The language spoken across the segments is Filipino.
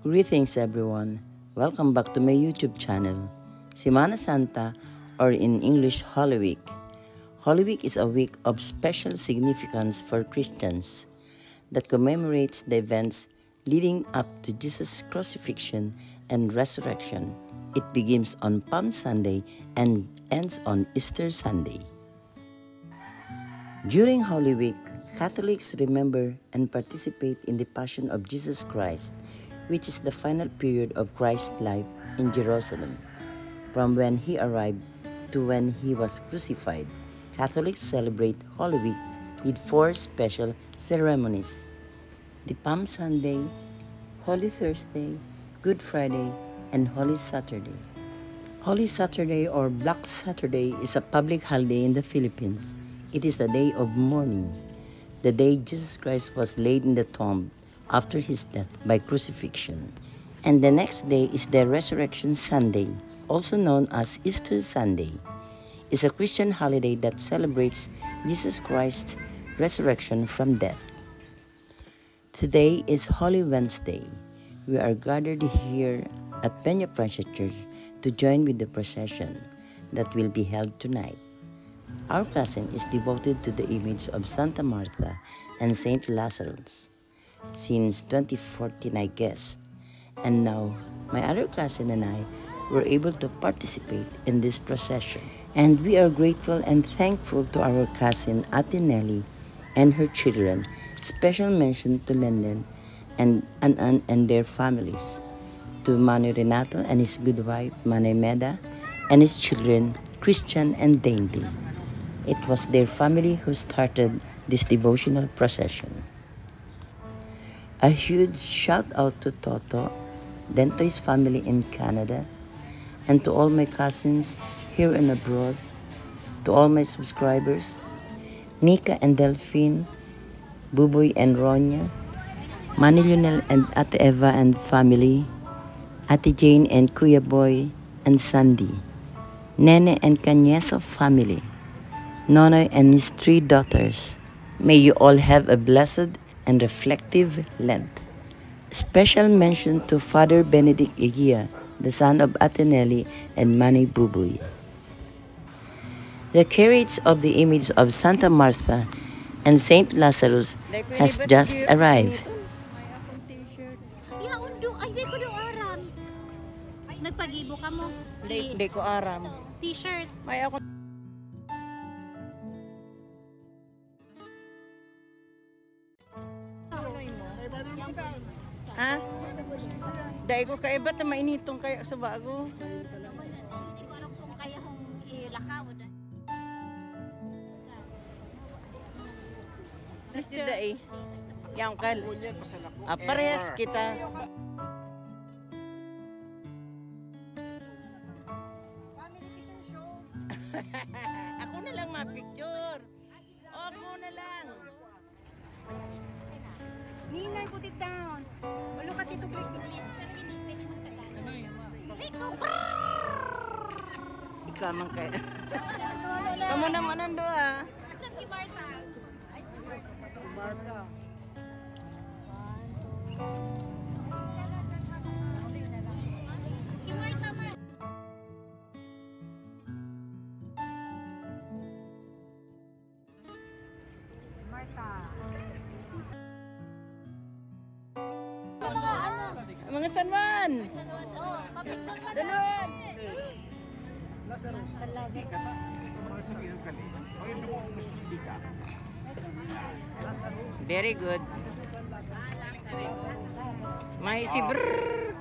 Greetings everyone, welcome back to my YouTube channel, Semana Santa, or in English, Holy Week. Holy Week is a week of special significance for Christians that commemorates the events leading up to Jesus' crucifixion and resurrection. It begins on Palm Sunday and ends on Easter Sunday. During Holy Week, Catholics remember and participate in the Passion of Jesus Christ, which is the final period of Christ's life in Jerusalem, from when he arrived to when he was crucified. Catholics celebrate Holy Week with 4 special ceremonies: the Palm Sunday, Holy Thursday, Good Friday, and Holy Saturday. Holy Saturday or Black Saturday is a public holiday in the Philippines. It is a day of mourning, the day Jesus Christ was laid in the tomb after his death by crucifixion. And the next day is the Resurrection Sunday, also known as Easter Sunday. It's a Christian holiday that celebrates Jesus Christ's resurrection from death. Today is Holy Wednesday. We are gathered here at Peña Francia Church to join with the procession that will be held tonight. Our cousin is devoted to the image of Santa Martha and Saint Lazarus since 2014, I guess. And now, my other cousin and I were able to participate in this procession. And we are grateful and thankful to our cousin Ate Nelly and her children. Special mention to Lenden and Anan and their families. To Manu Renato and his good wife, Manay Meda, and his children, Christian and Dainty. It was their family who started this devotional procession. A huge shout out to Toto, then to his family in Canada, and to all my cousins here and abroad, to all my subscribers, Nika and Delphine, Buboy and Ronya, Manny Lionel and Ate Eva and family, Ate Jane and Kuya Boy and Sandy, Nene and Canyeso family, Nonoy and his 3 daughters. May you all have a blessed and reflective Lent. Special mention to Father Benedict Eguia, the son of Ate Nelly and Manny Buboy. The carriage of the image of Santa Martha and Saint Lazarus has just arrived. Nagpagibo ka mo? Hindi ko aram. T-shirt. May ako. Ha? Dahil ko kaya ba't na mainitong kaya sa bago? Hindi ko alam kung kaya kong ilakaw. Gusto dahil. Yang kal. Parehas kita. Ako na lang ma-picture. Ako na lang. Ninay, put it down. Walo ka tito break. Pero hindi pwede magtagal. Ikaw man kaya. Kamu naman nando ah. Asan si Martha? Martha. Si Martha man. Mga sanwan. Danon. Very good. May si brrrr.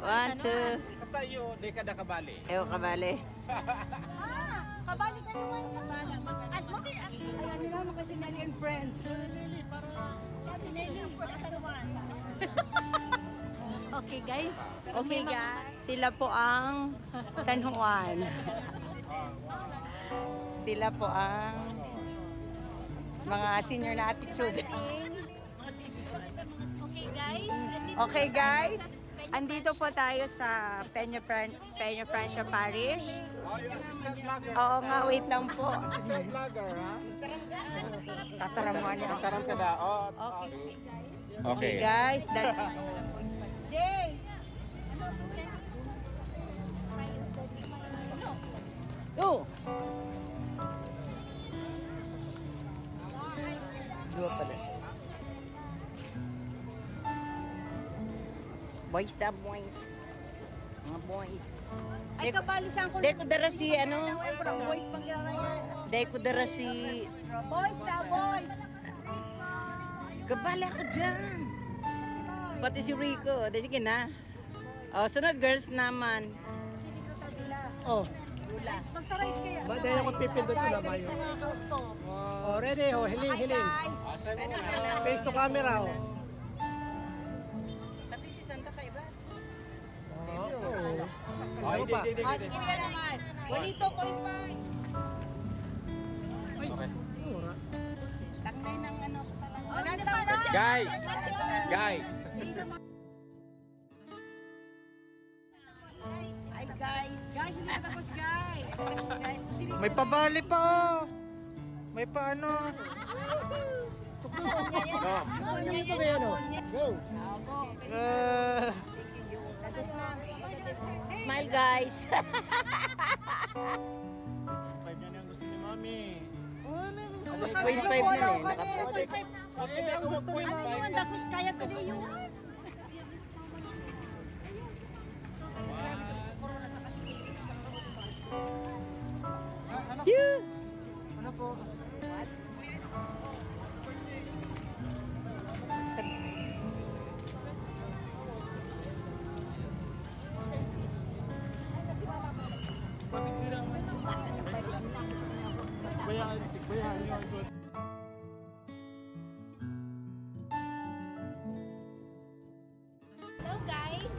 One, two. Tayo, di ka na kabali. Ewa kabali. Kabali ka naman. Ayan nila mga si Nelly and friends. Okay guys. Okay guys, sila po ang San Juan. Sila po ang mga senior na attitude. Okay guys. Okay guys, andito po tayo sa Peña Francia Parish. Oh, yung assistant vlogger. Oo nga, wait lang po. Assistant vlogger, ha? Tataramuan niya. Taram ka na. Oh, Okay, guys. Okay guys, Jay! Oh! Dua pala. Boys da boys. Mga boys. Ay, kabalisan ko. Deko dara si ano? Boys pang gano'n. Deko dara si Boys na, boys. kabala ko dyan. Pati si Rico. Di sige na. Oh, sunod girls naman. Oh. Mag-sarage kayo. Ba, dahil ako pipindot ko na ba yun? Oh, ready, oh, hiling, hiling. Face to camera, oh. Pati si Santa kay ba? Oh, Oh, ano pa? hindi. Kaya naman. 1.5. Mura. Taknay ng ano ko talaga. Wala na ba? Guys! Guys! Ay guys. Guys, hindi na tapos, guys. Guys, May pabali pa, oh. May paano. Go! Ano ito ba yan, oh? Go. Smile guys. 5 yan ang gusto ni Mami. 0.5 na eh. Hindi ako mag-point ano five. yung dakos kaya ko din yung... Ano po? Hello, guys.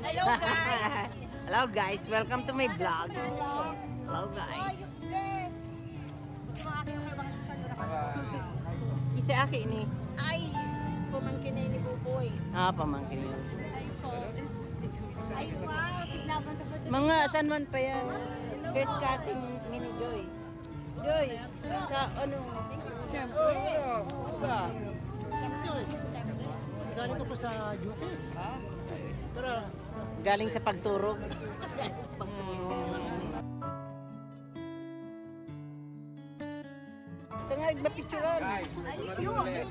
Hello guys. Hello guys. Welcome to my vlog. Hello guys. Yes. Buti mga aking kayo mga social media. Isa aki ni. Ay, pumangkin na yun ni Buboy. Ah, pamangkin yun. Ay, wow. Tiglaban ka ba? Mga saan man pa yan? First casting mini Joy. Joy, sa ano? Siyempre. Basta. Galing ka pa sa duty? Tara. Galing sa pagturo. Ito nga, nagpapicturean. Guys, dumating ulit.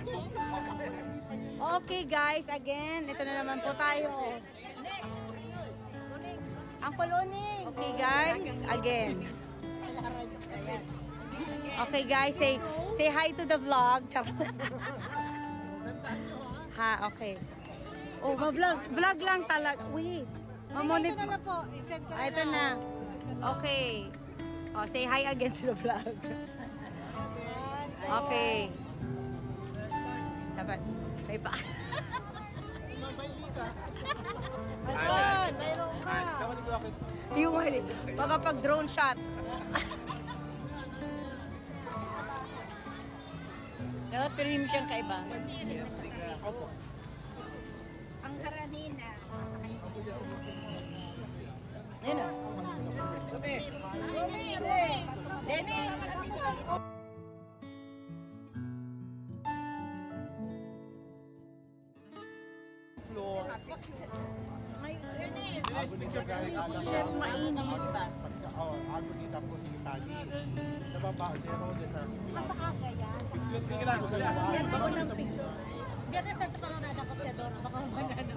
Okay, guys. Again, ito na naman po tayo. Ang puluning. Okay guys, again. Okay guys, say hi to the vlog. Ha, okay. Oh, vlog lang talaga. Wait. Mamonit. Ito na lang po. I-send ko na Ito na. Okay. Oh, say hi again to the vlog. Okay. Dapat. May pa. Ayun, mayroon ka. Dapat ito ako. Yung baka pag drone shot. Dapat pero mo siyang kaiba. Ang karanina. Ayun na. Dennis! Mainit ba? Ako dito po si Tagi. Sa baba, zero. Sa Sa kagaya. Pigilan ko sa lahat. Yan ako ng picture. Ganda sa Coronada Capsador. Baka manano.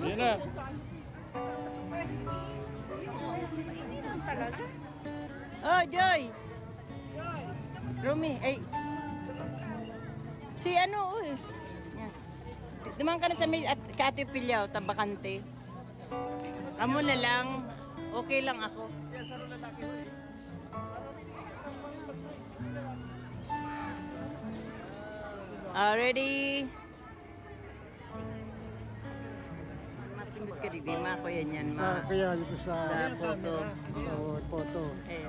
Yan na. Oh, Joy! Rumi, ay. Si ano, uy. Yan. Dumaan ka na sa may at Kati Pilyaw, Tabakante. Amo na lang. Okay lang ako. Ready? Mapindot ka rin, ma ko yan Sa ma. kaya dito sa Photo. photo. Eh.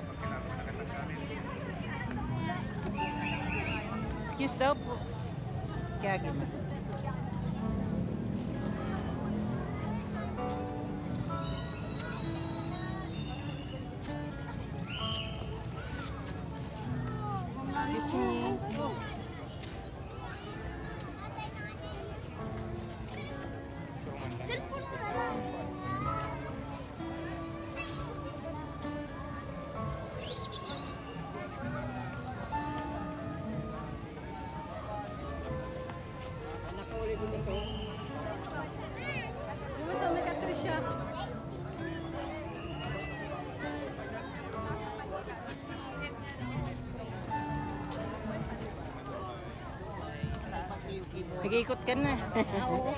Excuse daw po. Kaya gano'n. Excuse me. Di ba sa may Katricia? Nag-iikot ka na. Oo.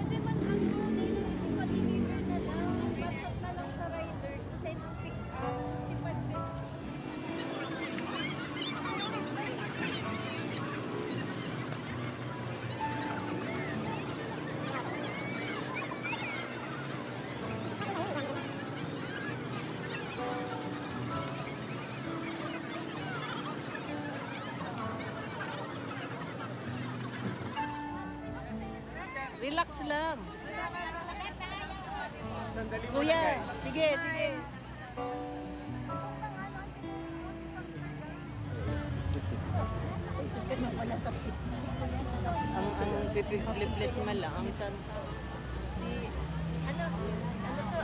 Pwede man ang tunay na ipag-deliver na lang. Mag-chat na lang sa rider. Send pick up. Tipad-pick. Relax lang. Sandali mo na, Kuya, guys. sige, sige. Ang pipilipless mo lang, ang san... Si... Ano? Ano to?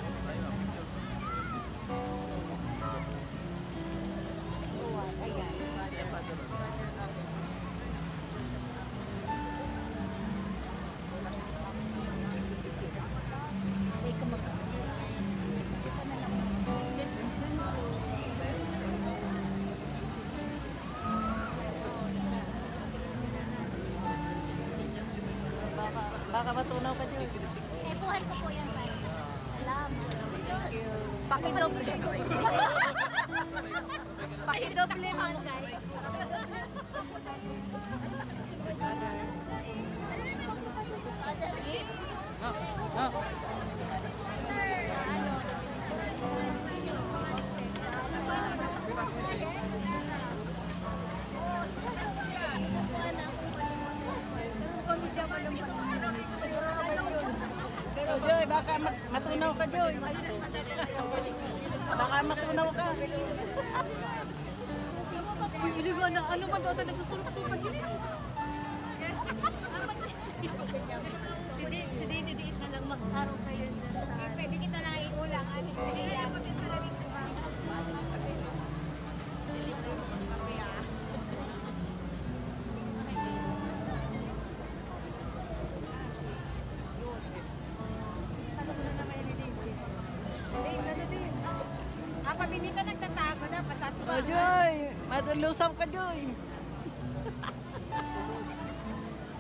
Baka matunaw ka dyan. Eh, buhay ko po yan, Pai. Salamat. Pakidoble. Pakidoble mo, guys. Pero Joy, baka matunaw ka, Joy. Baka matunaw ka. Hindi ko na, ano ba daw ito nagsusulok-sulok? Si Didi na lang mag-araw kayo dyan sa... Pwede kita lang iulang. Ano? Pwede yan. Pwede sa labing ko ba? Pabinita nagtatago na, patatu Oh, Joy, matulusaw ka, Joy.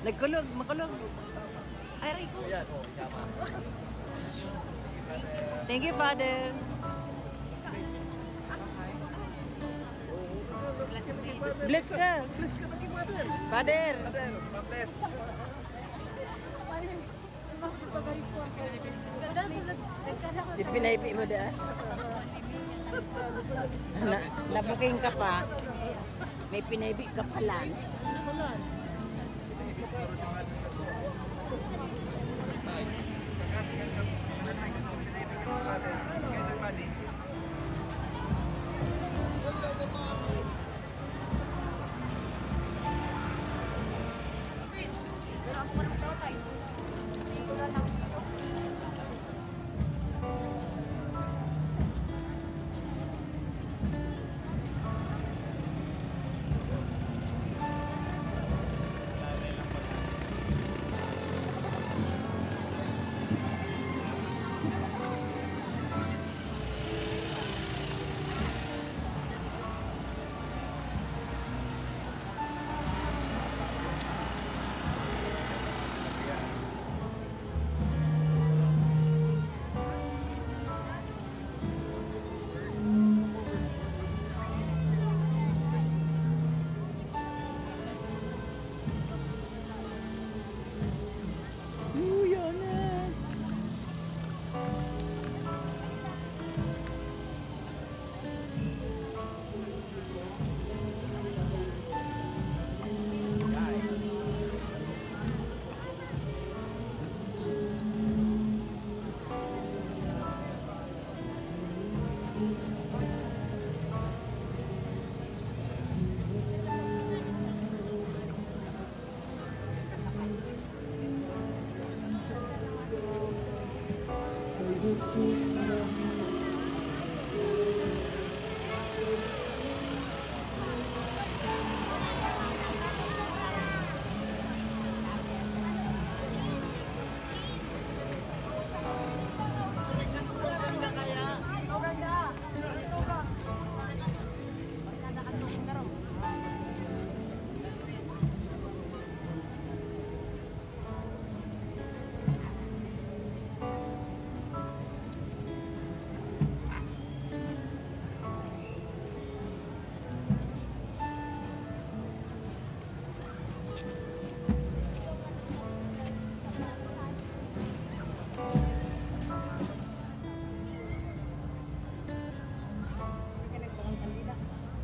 Nagkulog, makulog. Ay, aray ko. Ayan, oh, tama. Thank you, Father. Bless ka. Bless ka lagi, mother. Father. Mother, ma-bless. Si pinaipi mo da. Nabuking ka pa. May pinaipi ka pala.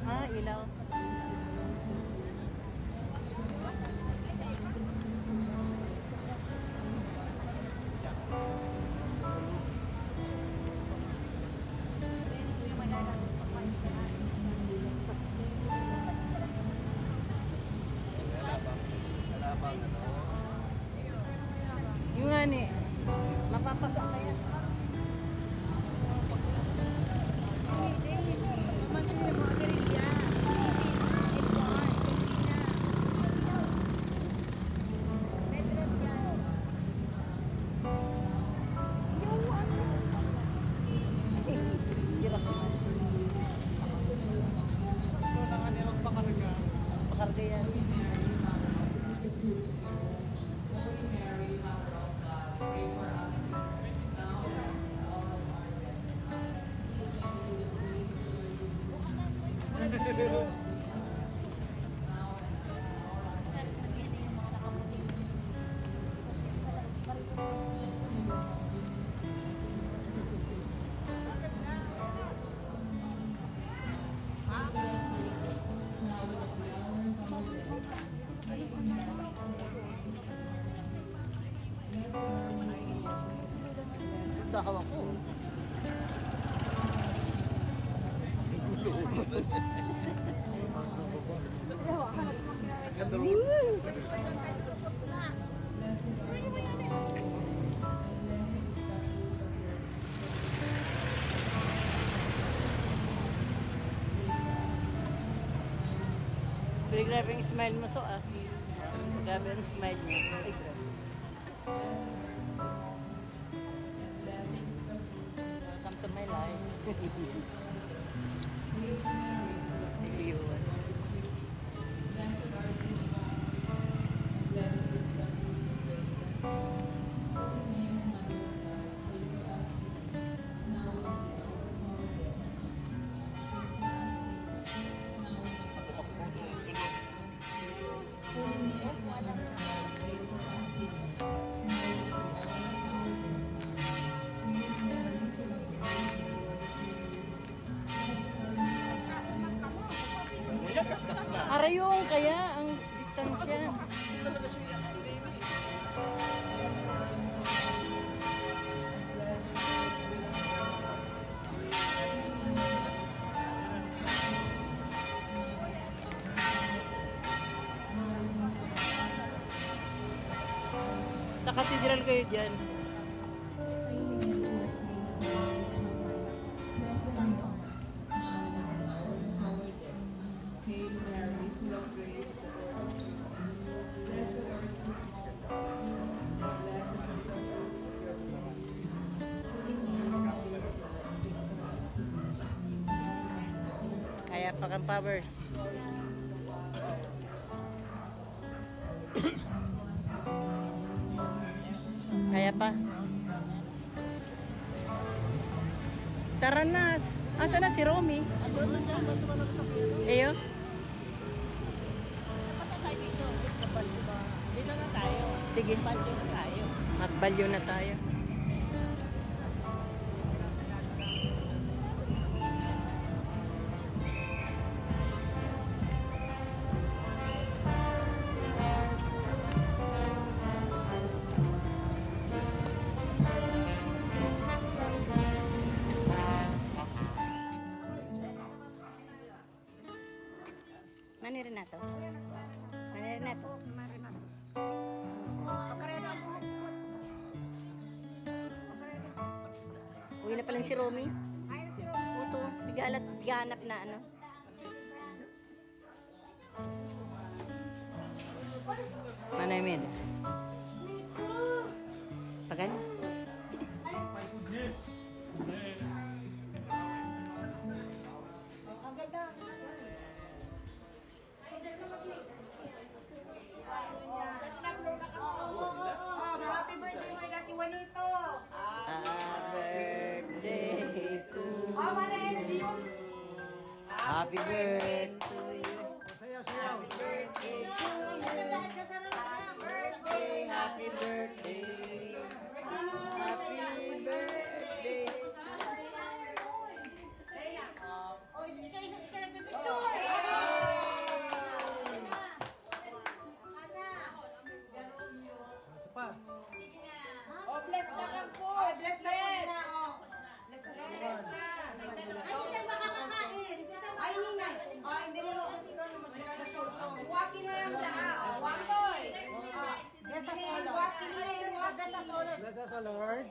Ah, ilaw. Yung nga ni, mapapasa ka yan. Pakarga yan. Tawa ko. Pero grabe yung smile mo, so ah. Grabe ang smile mo. Ay, grabe. Come to my life. I see you. Arayong kaya ang distansya. Sa katedral kayo dyan. Hail Mary, full of grace, the Lord is with you. Blessed are you among women, and blessed is the fruit of your womb, Jesus. Holy Mary, Mother of God, pray for us sinners. Kaya pa kang powers. Kaya pa. Tara na. Asa na si Romy? Eyo? Dito na tayo. Sige. Balyo na tayo. Magbalyo na tayo. Manirin na to. Manirin na to. Uy, Uwi na pala si Romy. Oto, tiganap na ano. Mana Emin? Pagan? Happy birthday, my Lucky Juanito. Birthday to Mana energy yun? Happy birthday to you. Sayaw, sayaw. Happy birthday. Happy birthday. Isa pa. Oh, bless na kang po. Bless na na. Bless na. Ay, hindi na makakakain. Ay, ninay. Oh, hindi na ako. Waki na lang na. Oh, wakoy. Bless us all, Lord. Waki na lang. Bless us all, Lord. Bless us, O Lord.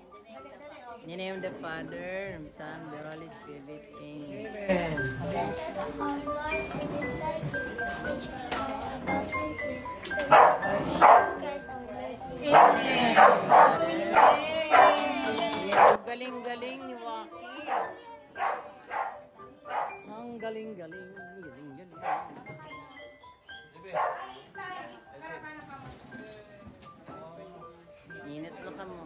In the name of the Father, and Son, the Holy Spirit. Amen. Amen. Bless us, our Lord, with His light, which we are about to see. Christ our mercy. Galing-galing ni Waki. Ang galing-galing. Galing-galing. Init na ka mo.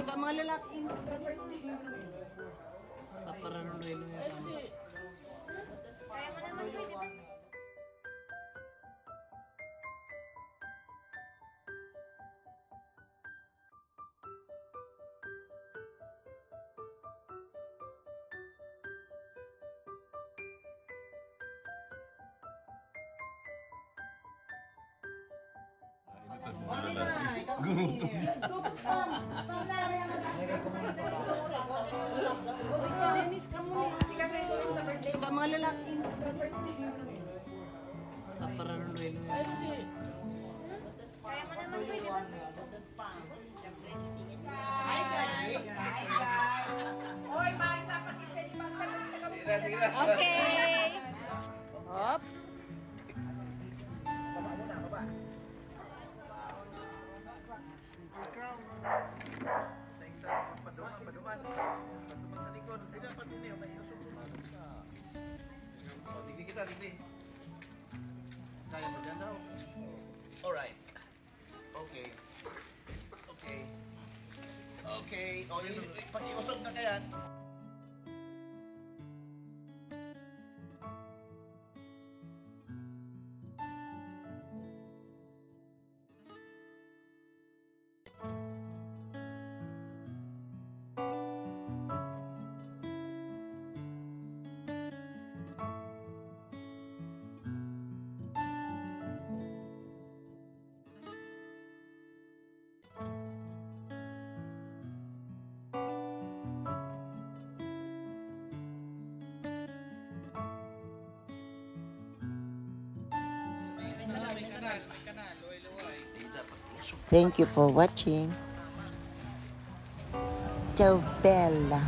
Ba mga lalaki. Paparanuloy mo. Kaya mo naman po, di ba? Ba mga lalaki. Paparanuloy mo. Kaya mo naman po, di ba? Oy, Marisa, pakitsin pang tagal na kami. Okay. Hop. Paduman sa likod. Hindi na padumi. May usok. Digdi kita, digdi. Kaya mo dyan daw. Alright. Okay. Okay. Okay. O, pati usok na kaya. Thank you for watching. Ciao Bella.